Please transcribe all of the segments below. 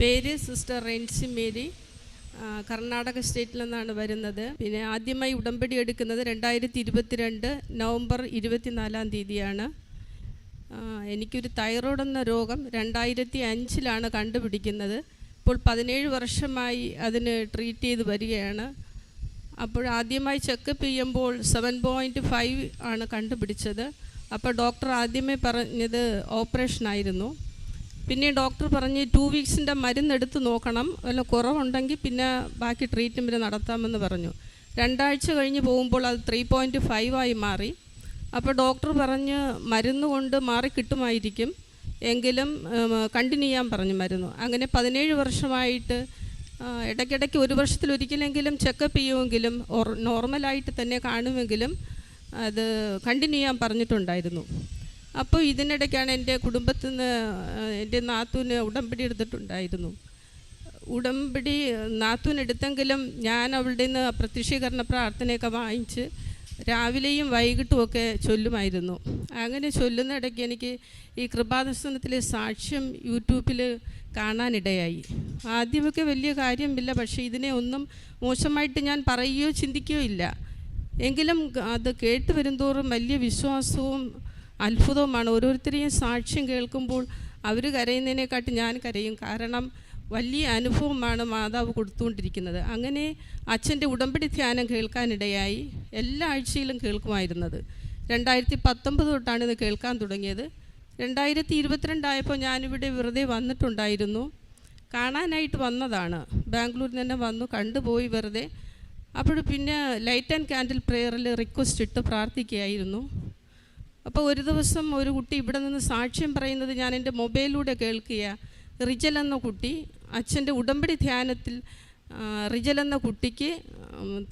പേര് sister Renzi Mary, Karnataka സ്റ്റേറ്റിൽ നിന്നാണ് വരുന്നത്. പിന്നെ ആദ്യമായി ഉടമ്പടി എടുക്കുന്നത് 2022 നവംബർ 24 എനിക്കൊരു തൈറോയ്ഡ് എന്ന രോഗം 2005 കണ്ടുപിടിക്കുന്നത്. ഇപ്പോൾ 17 വർഷമായി അതിന് ട്രീറ്റ് ചെയ്ത് വരികയാണ്. അപ്പോൾ ആദ്യമായി ചെക്കപ്പ് ചെയ്യുമ്പോൾ 7.5 ആണ് കണ്ടുപിടിച്ചത്. അപ്പോൾ ഡോക്ടർ ആദ്യമേ പറഞ്ഞത് ഓപ്പറേഷനായിരുന്നു. പിന്നെ ഡോക്ടർ പറഞ്ഞ് 2 വീക്സിൻ്റെ മരുന്നെടുത്ത് നോക്കണം, വല്ല കുറവുണ്ടെങ്കിൽ പിന്നെ ബാക്കി ട്രീറ്റ്മെൻറ്റ് നടത്താമെന്ന് പറഞ്ഞു. 2 ആഴ്ച കഴിഞ്ഞ് പോകുമ്പോൾ അത് 3.5 മാറി. അപ്പോൾ ഡോക്ടർ പറഞ്ഞ് മരുന്ന് കൊണ്ട് മാറി കിട്ടുമായിരിക്കും, എങ്കിലും കണ്ടിന്യൂ ചെയ്യാൻ പറഞ്ഞു മരുന്ന്. അങ്ങനെ 17 വർഷമായിട്ട് ഇടയ്ക്കിടയ്ക്ക് 1 വർഷത്തിലൊരിക്കലെങ്കിലും ചെക്കപ്പ് ചെയ്യുമെങ്കിലും നോർമലായിട്ട് തന്നെ കാണുമെങ്കിലും അത് കണ്ടിന്യൂ ചെയ്യാൻ പറഞ്ഞിട്ടുണ്ടായിരുന്നു. അപ്പോൾ ഇതിനിടയ്ക്കാണ് എൻ്റെ കുടുംബത്തിൽ നിന്ന് എൻ്റെ നാത്തൂന് ഉടമ്പടി എടുത്തിട്ടുണ്ടായിരുന്നു. ഉടമ്പടി നാത്തൂനെടുത്തെങ്കിലും ഞാൻ അവളുടെ നിന്ന് പ്രത്യക്ഷീകരണ പ്രാർത്ഥനയൊക്കെ വാങ്ങിച്ച് രാവിലെയും വൈകിട്ടുമൊക്കെ ചൊല്ലുമായിരുന്നു. അങ്ങനെ ചൊല്ലുന്നിടയ്ക്ക് എനിക്ക് ഈ കൃപാദർശനത്തിലെ സാക്ഷ്യം യൂട്യൂബിൽ കാണാനിടയായി. ആദ്യമൊക്കെ വലിയ കാര്യമില്ല, പക്ഷേ ഇതിനെ ഒന്നും മോശമായിട്ട് ഞാൻ പറയുകയോ ചിന്തിക്കുകയോ ഇല്ല. എങ്കിലും അത് കേട്ട് വരുന്തോറും വലിയ വിശ്വാസവും അത്ഭുതവുമാണ്. ഓരോരുത്തരെയും സാക്ഷ്യം കേൾക്കുമ്പോൾ അവർ കരയുന്നതിനെക്കാട്ടി ഞാൻ കരയും. കാരണം വലിയ അനുഭവമാണ് മാതാവ് കൊടുത്തുകൊണ്ടിരിക്കുന്നത്. അങ്ങനെ അച്ഛൻ്റെ ഉടമ്പടി ധ്യാനം കേൾക്കാനിടയായി. എല്ലാ ആഴ്ചയിലും കേൾക്കുമായിരുന്നത്. 2019 തൊട്ടാണ് ഇത് കേൾക്കാൻ തുടങ്ങിയത്. 2022 ആയപ്പോൾ ഞാനിവിടെ വെറുതെ വന്നിട്ടുണ്ടായിരുന്നു. കാണാനായിട്ട് വന്നതാണ്. ബാംഗ്ലൂരിൽ തന്നെ വന്നു, കണ്ടുപോയി വെറുതെ. അപ്പോൾ പിന്നെ ലൈറ്റ് ആൻഡ് ക്യാൻഡിൽ പ്രെയറിൽ റിക്വസ്റ്റ് ഇട്ട് പ്രാർത്ഥിക്കുകയായിരുന്നു. അപ്പോൾ ഒരു ദിവസം ഒരു കുട്ടി ഇവിടെ നിന്ന് സാക്ഷ്യം പറയുന്നത് ഞാൻ എൻ്റെ മൊബൈലിലൂടെ കേൾക്കുക. റിജൽ എന്ന കുട്ടി അച്ഛൻ്റെ ഉടമ്പടി ധ്യാനത്തിൽ റിജൽ എന്ന കുട്ടിക്ക്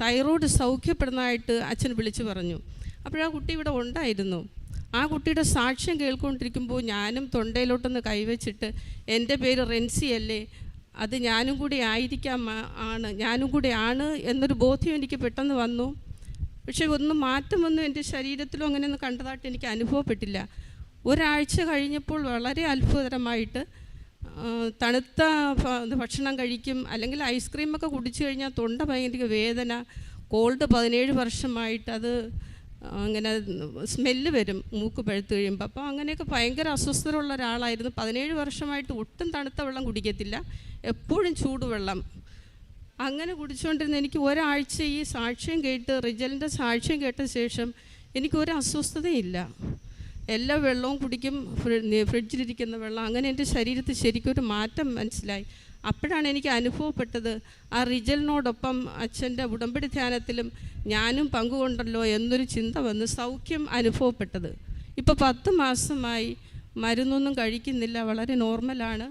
തൈറോയ്ഡ് സൗഖ്യപ്പെടുന്നതായിട്ട് അച്ഛൻ വിളിച്ചു പറഞ്ഞു. അപ്പോഴാ കുട്ടി ഇവിടെ ഉണ്ടായിരുന്നു. ആ കുട്ടിയുടെ സാക്ഷ്യം കേൾക്കൊണ്ടിരിക്കുമ്പോൾ ഞാനും തൊണ്ടയിലോട്ടൊന്ന് കൈവച്ചിട്ട് എൻ്റെ പേര് റെൻസി അല്ലേ, അത് ഞാനും കൂടി ആയിരിക്കാം, ഞാനും കൂടി ആണ് എന്നൊരു ബോധ്യം എനിക്ക് പെട്ടെന്ന് വന്നു. പക്ഷേ ഒന്നും മാറ്റമൊന്നും എൻ്റെ ശരീരത്തിലും അങ്ങനെയൊന്നും കണ്ടതായിട്ട് എനിക്ക് അനുഭവപ്പെട്ടില്ല. ഒരാഴ്ച കഴിഞ്ഞപ്പോൾ വളരെ അത്ഭുതകരമായിട്ട് തണുത്ത ഭക്ഷണം കഴിക്കും, അല്ലെങ്കിൽ ഐസ്ക്രീമൊക്കെ കുടിച്ചു കഴിഞ്ഞാൽ തൊണ്ട ഭയങ്കര വേദന, കോൾഡ് 17 വർഷമായിട്ട് അത് അങ്ങനെ സ്മെല്ല് വരും മൂക്ക് പഴുത്ത് കഴിയുമ്പോൾ. അപ്പോൾ അങ്ങനെയൊക്കെ ഭയങ്കര അസ്വസ്ഥതയുള്ള ഒരാളായിരുന്നു. 17 വർഷമായിട്ട് ഒട്ടും തണുത്ത വെള്ളം കുടിക്കത്തില്ല, എപ്പോഴും ചൂടുവെള്ളം. അങ്ങനെ കുടിച്ചുകൊണ്ടിരുന്ന എനിക്ക് ഒരാഴ്ച ഈ സാക്ഷ്യം കേട്ട്, റിജലിൻ്റെ സാക്ഷ്യം കേട്ട ശേഷം എനിക്കൊരു അസ്വസ്ഥതയില്ല. എല്ലാ വെള്ളവും കുടിക്കും, ഫ്രിഡ്ജിലിരിക്കുന്ന വെള്ളം. അങ്ങനെ എൻ്റെ ശരീരത്തിൽ ശരിക്കും ഒരു മാറ്റം മനസ്സിലായി. അപ്പോഴാണ് എനിക്ക് അനുഭവപ്പെട്ടത് ആ റിജലിനോടൊപ്പം അച്ഛൻ്റെ ഉടമ്പടി ധ്യാനത്തിലും ഞാനും പങ്കുകൊണ്ടല്ലോ എന്നൊരു ചിന്ത വന്ന് സൗഖ്യം അനുഭവപ്പെട്ടത്. ഇപ്പോൾ 10 മാസമായി മരുന്നൊന്നും കഴിക്കുന്നില്ല, വളരെ നോർമലാണ്.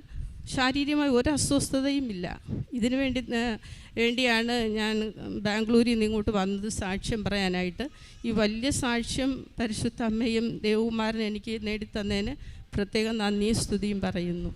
ശാരീരികമായി ഒരു അസ്വസ്ഥതയും ഇല്ല. ഇതിനു വേണ്ടിയാണ് ഞാൻ ബാംഗ്ലൂരിൽ നിന്ന് ഇങ്ങോട്ട് വന്നത് സാക്ഷ്യം പറയാനായിട്ട്. ഈ വലിയ സാക്ഷ്യം പരിശുദ്ധ അമ്മയും ദേവകുമാരനും എനിക്ക് നേടിത്തന്നതിന് പ്രത്യേകം നന്ദിയും സ്തുതിയും പറയുന്നു.